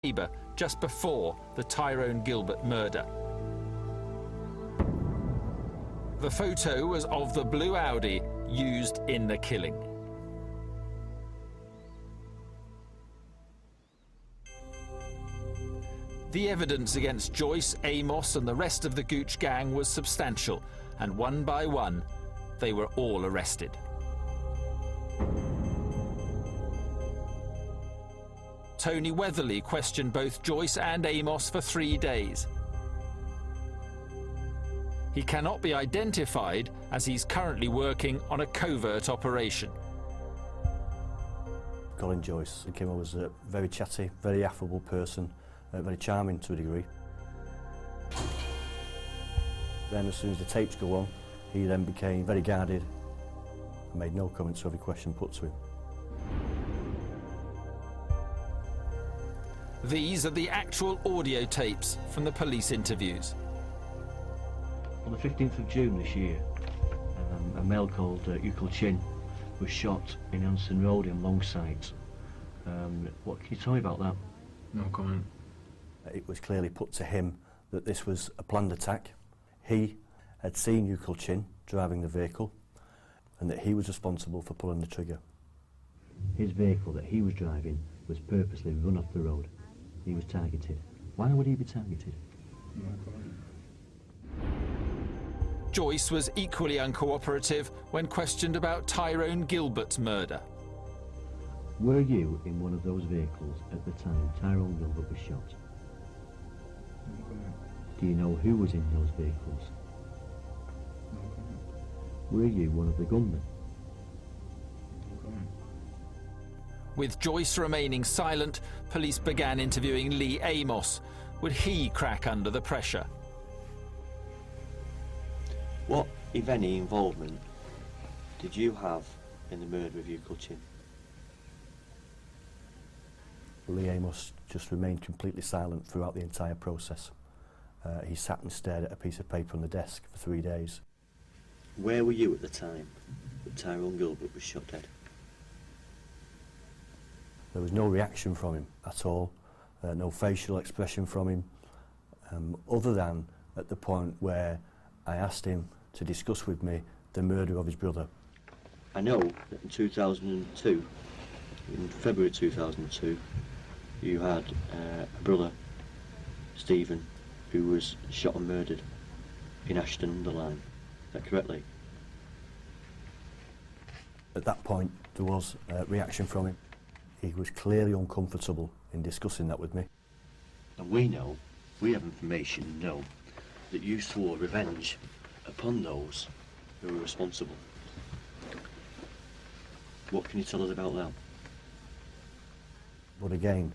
neighbour just before the Tyrone Gilbert murder. The photo was of the blue Audi used in the killing. The evidence against Joyce, Amos and the rest of the Gooch gang was substantial, and one by one, they were all arrested. Tony Weatherly questioned both Joyce and Amos for 3 days. He cannot be identified as he's currently working on a covert operation. Colin Joyce came over as a very chatty, very affable person, very charming to a degree. Then as soon as the tapes go on, he then became very guarded and made no comments to every question put to him. These are the actual audio tapes from the police interviews. On the 15th of June this year, a male called Gooch was shot in Anson Road in Longsight. What can you tell me about that? No comment. It was clearly put to him that this was a planned attack. He had seen Gooch driving the vehicle and that he was responsible for pulling the trigger. His vehicle that he was driving was purposely run off the road. He was targeted. Why would he be targeted? No comment. Joyce was equally uncooperative when questioned about Tyrone Gilbert's murder. Were you in one of those vehicles at the time Tyrone Gilbert was shot? No comment. Do you know who was in those vehicles? No comment. Were you one of the gunmen? No comment. With Joyce remaining silent, police began interviewing Lee Amos. Would he crack under the pressure? What, if any, involvement did you have in the murder of Gooch? Lee Amos just remained completely silent throughout the entire process. He sat and stared at a piece of paper on the desk for 3 days. Where were you at the time that Tyrone Gilbert was shot dead? There was no reaction from him at all, no facial expression from him, other than at the point where I asked him to discuss with me the murder of his brother. I know that in 2002, in February 2002, you had a brother, Stephen, who was shot and murdered in Ashton-under-Lyne. Is that correctly? At that point, there was reaction from him. He was clearly uncomfortable in discussing that with me. And we have information and know that you swore revenge upon those who were responsible. What can you tell us about that? But again,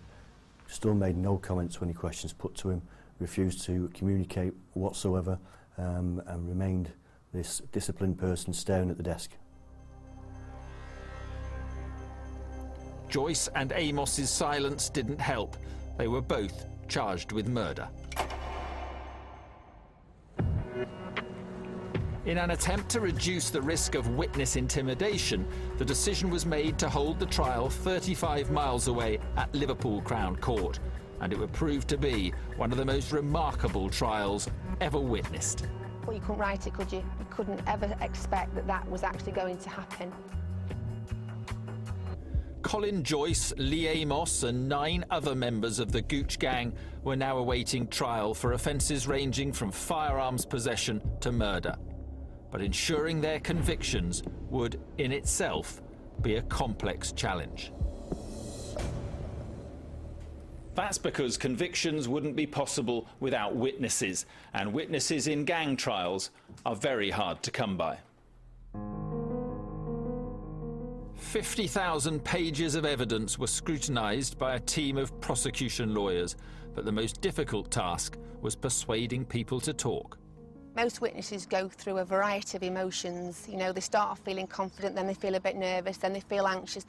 still made no comments to any questions put to him, refused to communicate whatsoever, and remained this disciplined person staring at the desk. Joyce and Amos's silence didn't help. They were both charged with murder. In an attempt to reduce the risk of witness intimidation, the decision was made to hold the trial 35 miles away at Liverpool Crown Court, and it would prove to be one of the most remarkable trials ever witnessed. Well, you couldn't write it, could you? You couldn't ever expect that that was actually going to happen. Colin, Joyce, Lee Amos and 9 other members of the Gooch gang were now awaiting trial for offences ranging from firearms possession to murder. But ensuring their convictions would, in itself, be a complex challenge. That's because convictions wouldn't be possible without witnesses, and witnesses in gang trials are very hard to come by. 50,000 pages of evidence were scrutinised by a team of prosecution lawyers, but the most difficult task was persuading people to talk. Most witnesses go through a variety of emotions. You know, they start off feeling confident, then they feel a bit nervous, then they feel anxious.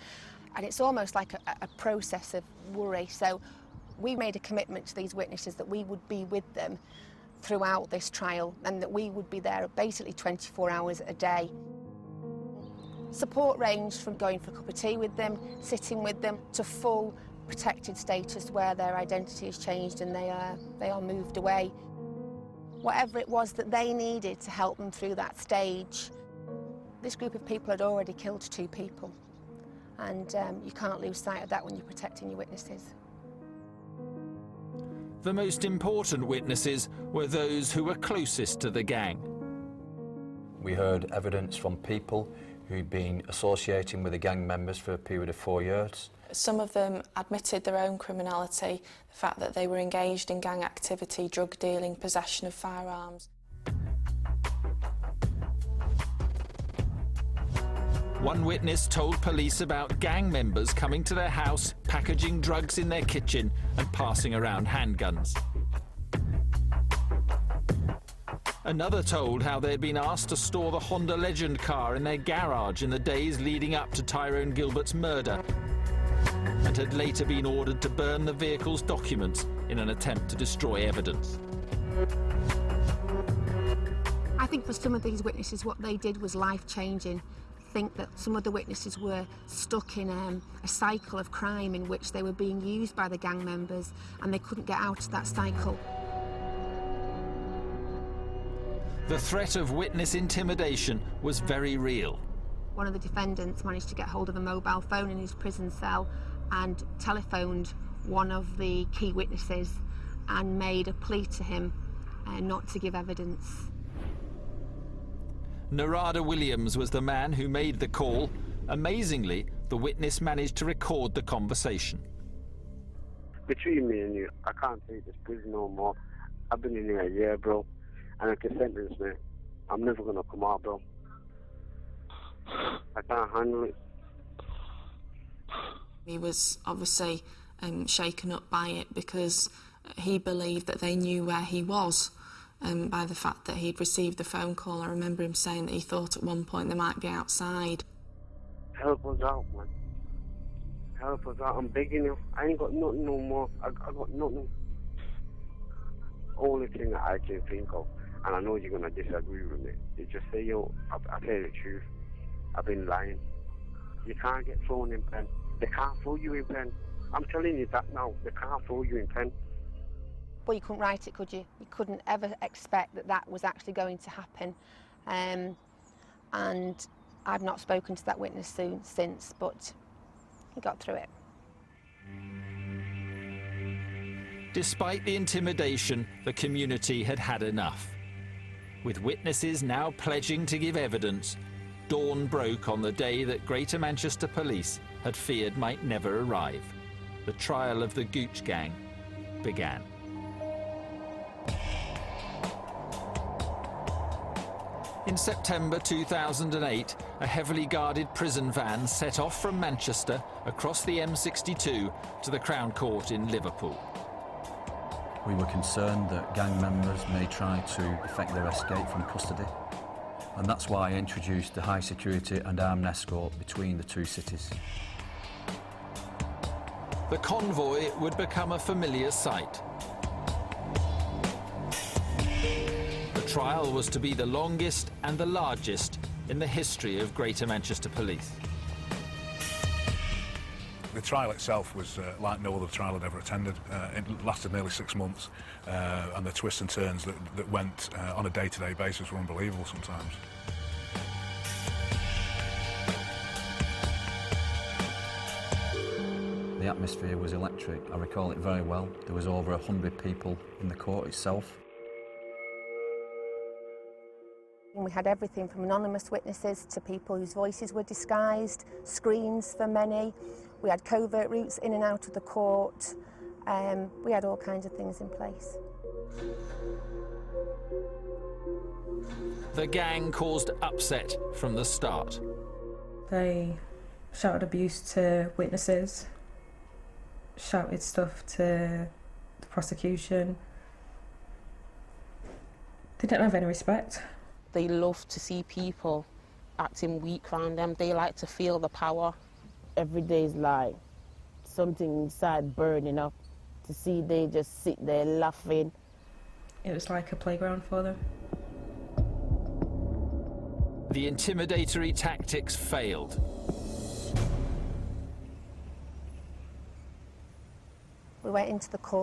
And it's almost like a process of worry. So we made a commitment to these witnesses that we would be with them throughout this trial and that we would be there basically 24 hours a day. Support ranged from going for a cup of tea with them, sitting with them, to full protected status where their identity has changed and they are moved away. Whatever it was that they needed to help them through that stage, this group of people had already killed 2 people, and you can't lose sight of that when you're protecting your witnesses. The most important witnesses were those who were closest to the gang. We heard evidence from people who'd been associating with the gang members for a period of 4 years. Some of them admitted their own criminality, the fact that they were engaged in gang activity, drug dealing, possession of firearms. One witness told police about gang members coming to their house, packaging drugs in their kitchen and passing around handguns. Another told how they'd been asked to store the Honda Legend car in their garage in the days leading up to Tyrone Gilbert's murder, and had later been ordered to burn the vehicle's documents in an attempt to destroy evidence. I think for some of these witnesses what they did was life-changing. I think that some of the witnesses were stuck in a cycle of crime in which they were being used by the gang members and they couldn't get out of that cycle. The threat of witness intimidation was very real. One of the defendants managed to get hold of a mobile phone in his prison cell and telephoned one of the key witnesses and made a plea to him not to give evidence. Narada Williams was the man who made the call. Amazingly, the witness managed to record the conversation. Between me and you, I can't take this prison no more. I've been in here a year, bro, and if they sentence me, I'm never gonna come out, bro. I can't handle it. He was obviously shaken up by it because he believed that they knew where he was by the fact that he'd received the phone call. I remember him saying that he thought at one point they might be outside. Help us out, man. Help us out. I'm begging you. I ain't got nothing no more. I got nothing. Only thing that I can think of, and I know you're gonna disagree with me, is just say, yo, I tell you the truth. I've been lying. You can't get thrown in pen. They can't throw you in pen. I'm telling you that now. They can't throw you in pen. Well, you couldn't write it, could you? You couldn't ever expect that that was actually going to happen. And I've not spoken to that witness since, but he got through it. Despite the intimidation, the community had had enough. With witnesses now pledging to give evidence, dawn broke on the day that Greater Manchester Police had feared might never arrive. The trial of the Gooch gang began. In September 2008, a heavily guarded prison van set off from Manchester across the M62 to the Crown Court in Liverpool. We were concerned that gang members may try to effect their escape from custody, and that's why I introduced the high security and armed escort between the two cities. The convoy would become a familiar sight. The trial was to be the longest and the largest in the history of Greater Manchester Police. The trial itself was like no other trial I'd ever attended. It lasted nearly 6 months, and the twists and turns that went on a day-to-day basis were unbelievable sometimes. The atmosphere was electric. I recall it very well. There was over 100 people in the court itself. We had everything from anonymous witnesses to people whose voices were disguised, screens for many. We had covert routes in and out of the court. We had all kinds of things in place. The gang caused upset from the start. They shouted abuse to witnesses, shouted stuff to the prosecution. They didn't have any respect. They love to see people acting weak around them. They like to feel the power. Every day is like something inside burning up. To see they just sit there laughing. It was like a playground for them. The intimidatory tactics failed. We went into the court